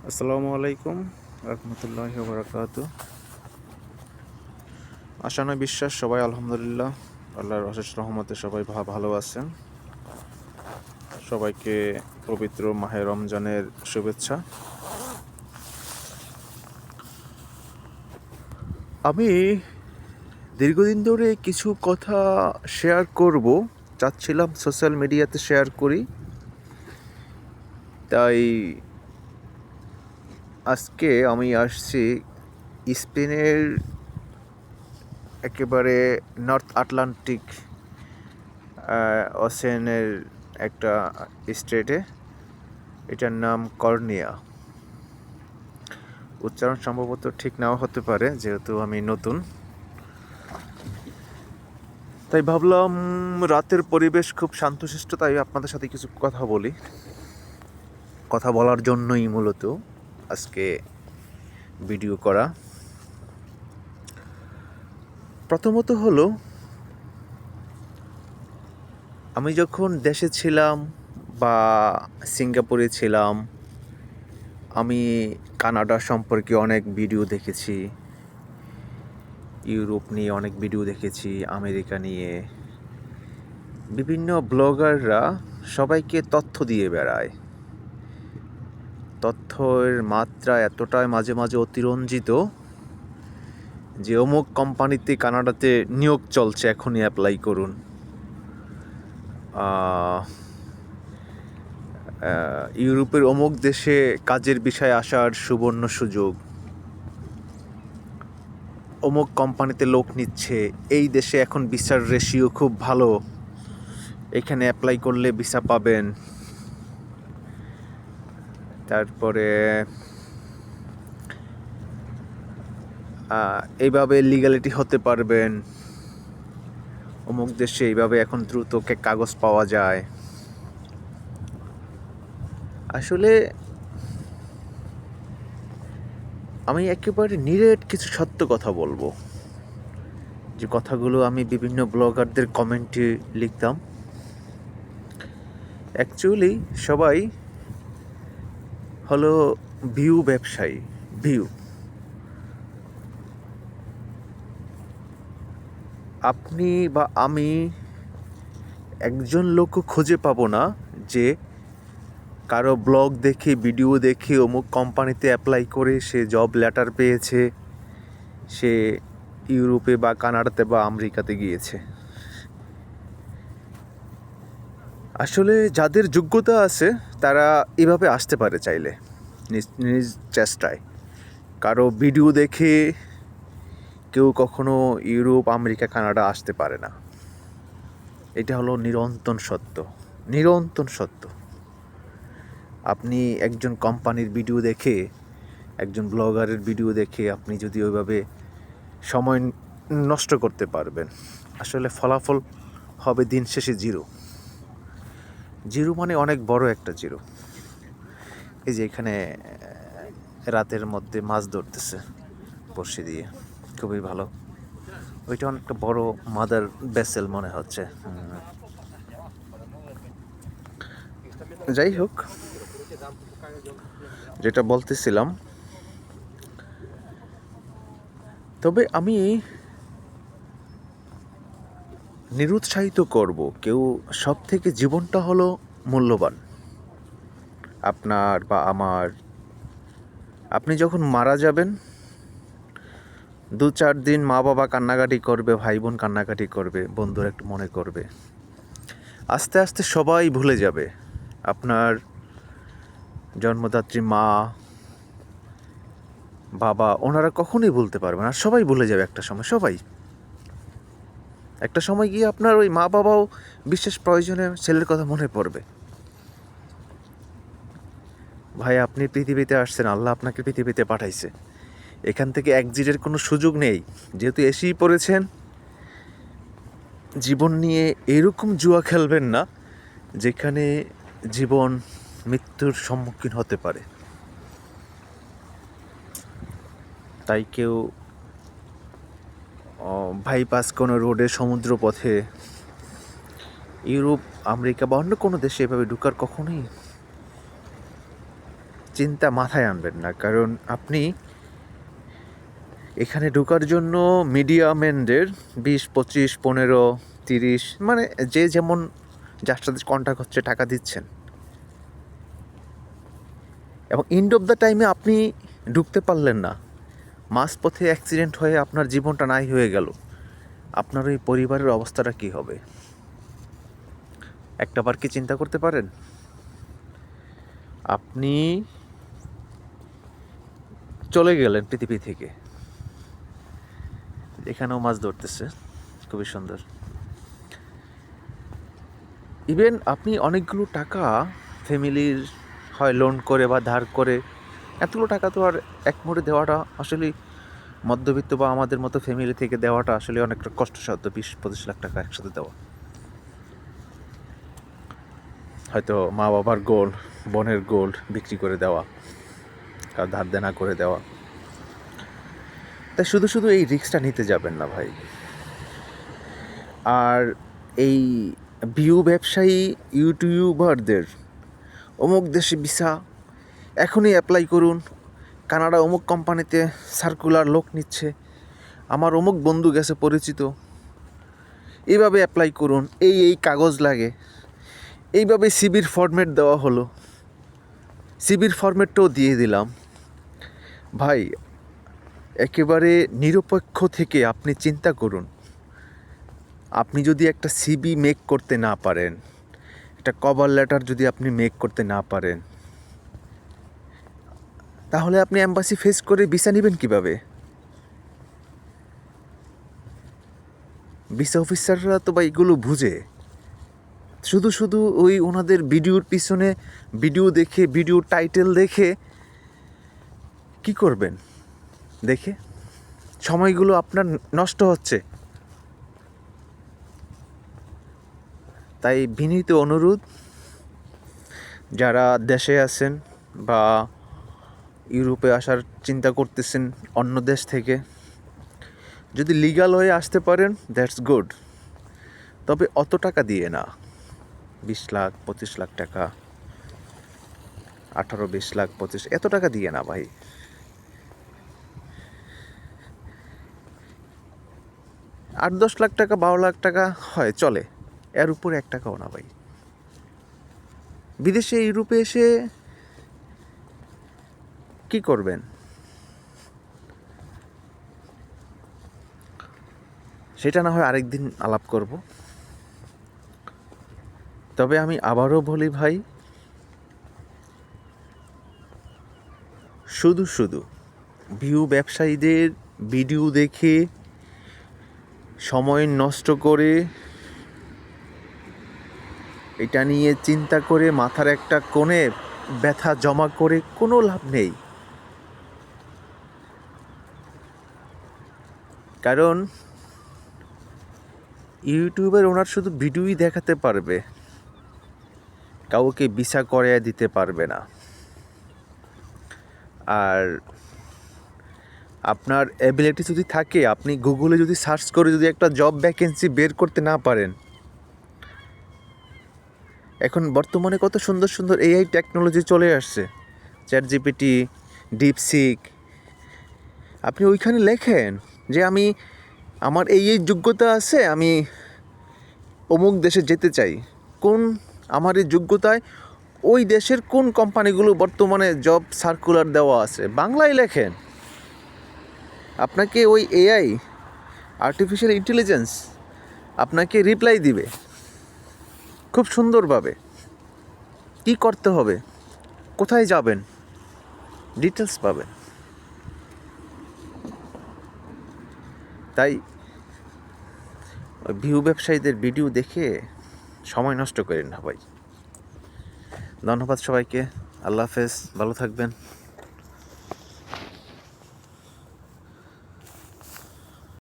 আসসালামু আলাইকুম রহমতুল্লাহি ওয়া বারাকাতুহু। আশানা বিশ্বাস সবাই আলহামদুলিল্লাহ আল্লাহর অশেষ রহমতে সবাই ভালো আছেন। সবাইকে পবিত্র মাহে রমজানের শুভেচ্ছা। আমি দীর্ঘদিন ধরে কিছু কথা শেয়ার করব চাচ্ছিলাম, সোশ্যাল মিডিয়াতে শেয়ার করি, তাই আজকে আমি আসছি স্পেনের একেবারে নর্থ আটলান্টিক ওশেনের একটা স্টেটে। এটার নাম কর্নিয়া। উচ্চারণ সম্ভবত ঠিক নাও হতে পারে, যেহেতু আমি নতুন। তাই ভাবলাম রাতের পরিবেশ খুব শান্তশিষ্ট, তাই আপনাদের সাথে কিছু কথা বলি। কথা বলার জন্যই মূলত আজকে ভিডিও করা। প্রথমত হলো, আমি যখন দেশে ছিলাম বা সিঙ্গাপুরে ছিলাম, আমি কানাডা সম্পর্কে অনেক ভিডিও দেখেছি, ইউরোপ নিয়ে অনেক ভিডিও দেখেছি, আমেরিকা নিয়ে। বিভিন্ন ব্লগাররা সবাইকে তথ্য দিয়ে বেড়ায়। তথ্যের মাত্রা এতটাই মাঝে মাঝে অতিরঞ্জিত যে অমুক কোম্পানিতে কানাডাতে নিয়োগ চলছে, এখনই অ্যাপ্লাই করুন। ইউরোপের অমুক দেশে কাজের বিষয়ে আসার সুবর্ণ সুযোগ, অমুক কোম্পানিতে লোক নিচ্ছে, এই দেশে এখন ভিসার রেশিও খুব ভালো, এখানে অ্যাপ্লাই করলে ভিসা পাবেন। তারপরে এইভাবে লিগ্যালিটি হতে পারবেন, অমুক দেশে এইভাবে এখন দ্রুত কাগজ পাওয়া যায়। আসলে আমি একেবারে নিরেট কিছু সত্য কথা বলবো, যে কথাগুলো আমি বিভিন্ন ব্লগারদের কমেন্টে লিখতাম। অ্যাকচুয়ালি সবাই হলো ভিউ ব্যবসায়ী। ভিউ, আপনি বা আমি একজন লোকও খুঁজে পাবো না যে কারো ব্লগ দেখে, ভিডিও দেখে অমুক কোম্পানিতে অ্যাপ্লাই করে সে জব লেটার পেয়েছে, সে ইউরোপে বা কানাডাতে বা আমেরিকাতে গিয়েছে। আসলে যাদের যোগ্যতা আছে তারা এভাবে আসতে পারে চাইলে, নিজ নিজ চেষ্টায়। কারো ভিডিও দেখে কেউ কখনো ইউরোপ, আমেরিকা, কানাডা আসতে পারে না। এটা হলো নিরন্তন সত্য, নিরন্তন সত্য। আপনি একজন কোম্পানির ভিডিও দেখে, একজন ব্লগারের ভিডিও দেখে আপনি যদি ওইভাবে সময় নষ্ট করতে পারবেন, আসলে ফলাফল হবে দিন শেষে জিরো। জিরো মানে অনেক বড় একটা জিরো। এই যে এখানে রাতের মধ্যে মাছ ধরতেছে বড়শি দিয়ে, খুবই ভালো। ওইটা অনেকটা বড় মাদার ভেসেল মনে হচ্ছে। যাই হোক, যেটা বলতেছিলাম, তবে আমি নিরুৎসাহিত করব, কেউ সব থেকে জীবনটা হলো মূল্যবান আপনার বা আমার। আপনি যখন মারা যাবেন, 2-4 দিন মা বাবা কান্নাকাটি করবে, ভাই বোন কান্নাকাটি করবে, বন্ধুরা একটু মনে করবে। আস্তে আস্তে সবাই ভুলে যাবে। আপনার জন্মদাত্রী মা, বাবা, ওনারা কখনোই ভুলতে পারবে না। সবাই ভুলে যাবে একটা সময়। সবাই একটা সময় গিয়ে আপনার ওই মা বাবাও বিশেষ প্রয়োজনে ছেলের কথা মনে পড়বে। ভাই, আপনি পৃথিবীতে আসছেন, আল্লাহ আপনাকে পৃথিবীতে পাঠাইছে, এখান থেকে এক্সিটের কোনো সুযোগ নেই। যেহেতু এসেই পড়েছেন, জীবন নিয়ে এরকম জুয়া খেলবেন না যেখানে জীবন মৃত্যুর সম্মুখীন হতে পারে। তাই কেউ বাইপাস কোনো রোডে, সমুদ্র পথে ইউরোপ, আমেরিকা বা অন্য কোনো দেশে এভাবে ঢুকার কখনোই চিন্তা মাথায় আনবেন না, কারণ আপনি এখানে ঢোকার জন্য মিডিয়াম এন্ডের 20, 25, 15, 30 মানে যে যেমন যার সাথে কন্ট্যাক্ট হচ্ছে টাকা দিচ্ছেন, এবং এন্ড অফ দ্য টাইমে আপনি ঢুকতে পারলেন না, মাঝপথে অ্যাক্সিডেন্ট হয়ে আপনার জীবনটা নাই হয়ে গেল, আপনার ওই পরিবারের অবস্থাটা কী হবে? একটাবার কি চিন্তা করতে পারেন? আপনি চলে গেলেন পৃথিবী থেকে, এখানেও মাছ ধরতেছে, খুবই সুন্দর। ইভেন আপনি অনেকগুলো টাকা ফ্যামিলির হয় লোন করে বা ধার করে, এতগুলো টাকা তো আর এক মুঠে দেওয়াটা আসলে মধ্যবিত্ত বা আমাদের মতো ফ্যামিলি থেকে দেওয়াটা আসলে অনেকটা কষ্টসাধ্য। 20-25 লাখ টাকা একসাথে দেওয়া, হয়তো মা বাবার গোল্ড, বোনের গোল্ড বিক্রি করে দেওয়া, আর ধার দেনা করে দেওয়া। তাই শুধু শুধু এই রিস্কটা নিতে যাবেন না ভাই। আর এই ভিউ ব্যবসায়ী ইউটিউবারদের অমুক দেশে ভিসা এখনই অ্যাপ্লাই করুন, কানাডা অমুক কোম্পানিতে সার্কুলার লোক নিচ্ছে, আমার অমুক বন্ধু গেছে পরিচিত, এইভাবে অ্যাপ্লাই করুন, এই কাগজ লাগে, এইভাবে সিবির ফরম্যাট দেওয়া হলো, সিবির ফরম্যাটটাও দিয়ে দিলাম। ভাই একেবারে নিরপেক্ষ থেকে আপনি চিন্তা করুন, আপনি যদি একটা সিবি মেক করতে না পারেন, একটা কভার লেটার যদি আপনি মেক করতে না পারেন, তাহলে আপনি এম্বাসি ফেস করে ভিসা নেবেন কিভাবে? ভিসা অফিসাররা তো বা এগুলো বুঝে, শুধু শুধু ওই ওনাদের ভিডিওর পিছনে ভিডিও দেখে, ভিডিও টাইটেল দেখে কি করবেন? দেখে সময়গুলো আপনার নষ্ট হচ্ছে। তাই বিনীত অনুরোধ, যারা দেশে আছেন বা ইউরোপে আসার চিন্তা করতেছেন অন্য দেশ থেকে, যদি লিগ্যাল হয়ে আসতে পারেন দ্যাটস গুড, তবে অত টাকা দিয়ে না, 20 লাখ 25 লাখ টাকা, 18-20 লাখ 25, এত টাকা দিয়ে না ভাই। 8-10 লাখ টাকা, 12 লাখ টাকা হয় চলে, এর উপরে 1 টাকাও না ভাই। বিদেশে ইউরোপে এসে কি করবেন? সেটা না হয় আরেকদিন আলাপ করব। তবে আমি আবারও বলি ভাই, শুধু শুধু ভিউ ব্যবসায়ীদের ভিডিও দেখে সময় নষ্ট করে, এটা নিয়ে চিন্তা করে মাথার একটা কোণে ব্যথা জমা করে কোনো লাভ নেই। কারণ ইউটিউবের ওনার শুধু ভিডিওই দেখাতে পারবে, কাউকে ভিসা করিয়ে দিতে পারবে না। আর আপনার অ্যাবিলিটি যদি থাকে, আপনি গুগলে যদি সার্চ করে যদি একটা জব ভ্যাকেন্সি বের করতে না পারেন, এখন বর্তমানে কত সুন্দর সুন্দর এআই টেকনোলজি চলে আসছে, চ্যাটজিপিটি, ডিপসিক, আপনি ওইখানে লেখেন যে আমার এই যোগ্যতা আছে, আমি অমুক দেশে যেতে চাই, কোন আমার এই যোগ্যতায় ওই দেশের কোন কোম্পানিগুলো বর্তমানে জব সার্কুলার দেওয়া আছে, বাংলায় লেখেন, আপনাকে ওই এআই আর্টিফিশিয়াল ইন্টেলিজেন্স আপনাকে রিপ্লাই দিবে খুব সুন্দরভাবে। কি করতে হবে, কোথায় যাবেন, ডিটেলস পাবেন। তাই ভিউ ব্যবসায়ীদের ভিডিও দেখে সময় নষ্ট করেন না ভাই। ধন্যবাদ সবাইকে, আল্লাহ হাফেজ, ভালো থাকবেন।